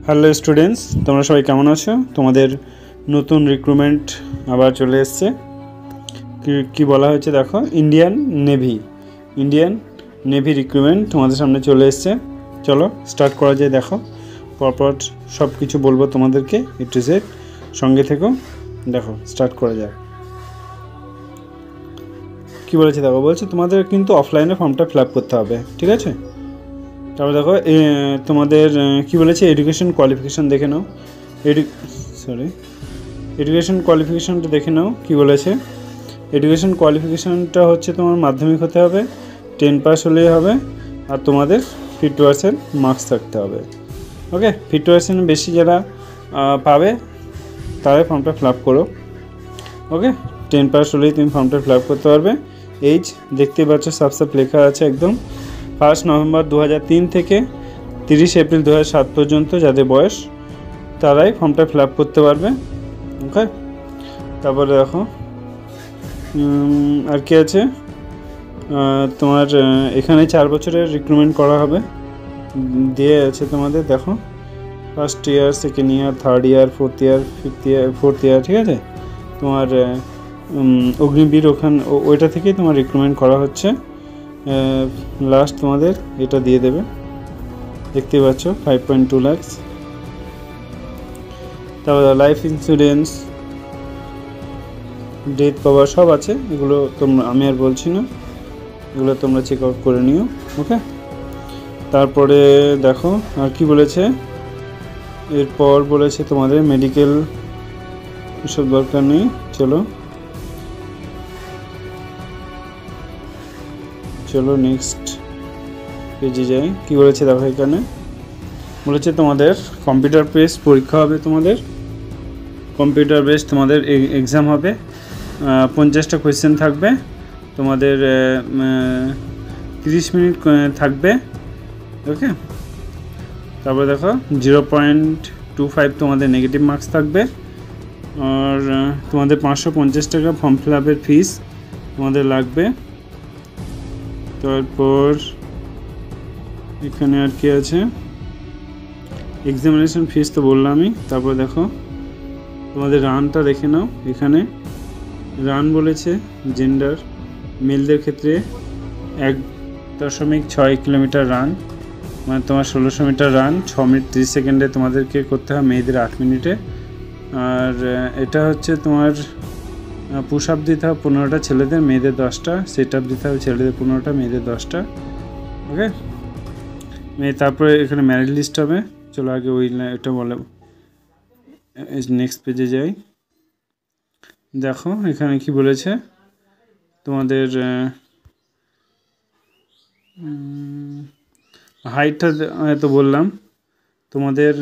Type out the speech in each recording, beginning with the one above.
Hello students, তোমরা সবাই কেমন আছো? তোমাদের নতুন রিক্রুটমেন্ট আবার চলে এসছে। কি বলা হয়েছে দেখো, ইন্ডিয়ান নেভি রিক্রুটমেন্ট তোমাদের সামনে চলে এসছে। চলো স্টার্ট করা যায়। দেখো পরপর সব কিছু বলবো তোমাদেরকে, এ টু জেড, সঙ্গে থেকো। দেখো স্টার্ট করা যায়। কি বলেছে দেখো, বলছে তোমাদের কিন্তু অফলাইনে ফর্মটা ফিল আপ করতে হবে, ঠিক আছে? তারপর দেখো তোমাদের কি বলেছে, এডুকেশন কোয়ালিফিকেশান দেখে নাও। এডুকেশন কোয়ালিফিকেশানটা দেখে নাও। কী বলেছে, এডুকেশন কোয়ালিফিকেশানটা হচ্ছে তোমার মাধ্যমিক হতে হবে, 10 পাস হলেই হবে, আর তোমাদের 50% মার্কস থাকতে হবে। ওকে, 50% বেশি যারা পাবে তারাই ফর্মটা ফিল আপ করো। ওকে, 10 পাস হলেই তুমি ফর্মটা ফিল আপ করতে পারবে। এইজ দেখতে পাচ্ছ সাব লেখা আছে একদম। 1 নভেম্বর 2003 থেকে 30 এপ্রিল 2007 পর্যন্ত যাদের বয়স, তারাই ফর্মটা ফিল আপ করতে পারবে। ওকে, তারপরে দেখো আর কি আছে, তোমার এখানে 4 বছরের রিক্রুটমেন্ট করা হবে, দিয়ে আছে তোমাদের। দেখো first year, second year, third year, fourth year, ঠিক আছে? তোমার অগ্নিবীর ওইটা থেকেই তোমার রিক্রুটমেন্ট করা হচ্ছে। লাস্ট তোমাদের এটা দিয়ে দেবে, দেখতে পাচ্ছ 5.2 লাখ। তারপর লাইফ ইন্স্যুরেন্স, ডেথ কভার সব আছে, এগুলো তোমরা, আমি আর বলছি না, এগুলো তোমরা চেক আউট করে নিও। ওকে, তারপরে দেখো আর কি বলেছে, এরপর বলেছে তোমাদের মেডিকেল, এসব দরকার নেই। চলো নেক্সট পেজে যাই। কি বলেছে দেখো, এখানে বলেছে তোমাদের কম্পিউটার বেস পরীক্ষা হবে, তোমাদের কম্পিউটার বেস তোমাদের এক্সাম হবে। 50টা কোয়েশ্চেন থাকবে তোমাদের, 30 মিনিট থাকবে। ওকে, তারপরে দেখো 0.25 তোমাদের নেগেটিভ মার্কস থাকবে, আর তোমাদের 550 টাকা ফর্ম ফিল আপের ফিস তোমাদের লাগবে। তারপর এখানে আর কি আছে, এক্সামিনেশন ফিস তো বললামই। তারপর দেখো তোমাদের রানটা দেখে নাও। এখানে রান বলেছে জেন্ডার, মেলদের ক্ষেত্রে 1.6 কিলোমিটার রান, মানে তোমার 1600 মিটার রান 6 মিনিট 30 সেকেন্ডে তোমাদেরকে করতে হবে, মেয়েদের 8 মিনিটে। আর এটা হচ্ছে তোমার পুশ আপ দিতে হবে 15টা, ছেলেদের, মেয়েদের 10টা। সেট আপ দিতে হবে ছেলেদের 15টা, মেয়েদের 10টা। ওকে, তারপরে এখানে ম্যারিট লিস্ট হবে। চলো আগে এটা বলে নেক্সট পেজে যাই। দেখো এখানে কি বলেছে, তোমাদের হাইটটা তো বললাম, তোমাদের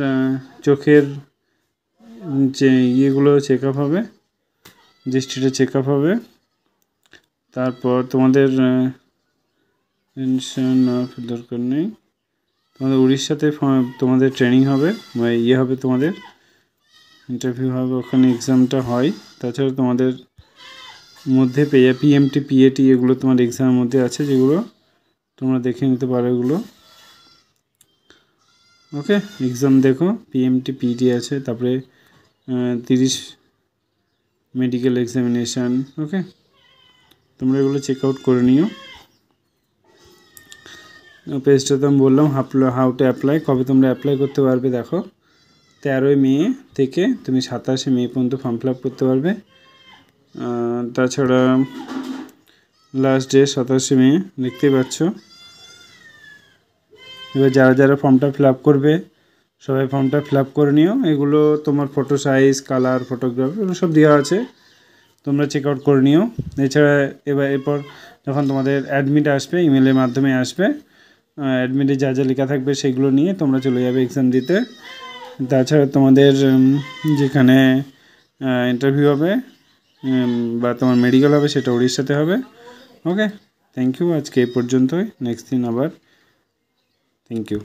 চোখের যে ইয়েগুলো চেক আপ হবে, দৃষ্টিটা চেক আপ হবে। তারপর তোমাদের পেনশন দরকার নেই, তোমাদের উড়িষ্যাতে তোমাদের ট্রেনিং হবে, হবে তোমাদের ইন্টারভিউ হবে, ওখানে এক্সামটা হয়। তাছাড়া তোমাদের মধ্যে পিএমটি, পিএটি, এগুলো তোমার এক্সামের মধ্যে আছে, যেগুলো তোমরা দেখে নিতে পারো এগুলো। ওকে, এক্সাম দেখো, পিএমটি, পিটি আছে, তারপরে 30 মেডিকেল এক্সামিনেশান। ওকে, তোমরা এগুলো চেক আউট করে নিও। পেজটা তো আমি বললাম হাউ টু অ্যাপ্লাই, কবে তোমরা অ্যাপ্লাই করতে পারবে। দেখো 13 মে থেকে তুমি 27 মে পর্যন্ত ফর্ম ফিল আপ করতে পারবে। তাছাড়া লাস্ট ডে 27 মে, দেখতেই পাচ্ছ। এবার যারা ফর্মটা ফিল আপ করবে সবাই ফর্মটা ফিল আপ করে নিও। এগুলো তোমার ফটো সাইজ, কালার, ফটোগ্রাফি, এগুলো সব দেওয়া আছে, তোমরা চেক আউট করে নিও। এছাড়া এরপর যখন তোমাদের অ্যাডমিট আসবে, ইমেলের মাধ্যমে আসবে, অ্যাডমিটে যা লেখা থাকবে সেগুলো নিয়ে তোমরা চলে যাবে এক্সাম দিতে। তাছাড়া তোমাদের যেখানে ইন্টারভিউ হবে বা তোমার মেডিকেল হবে, সেটা উড়িষ্যাতে হবে। ওকে, থ্যাংক ইউ, আজকে এই পর্যন্তই, নেক্সট দিন আবার। Thank you.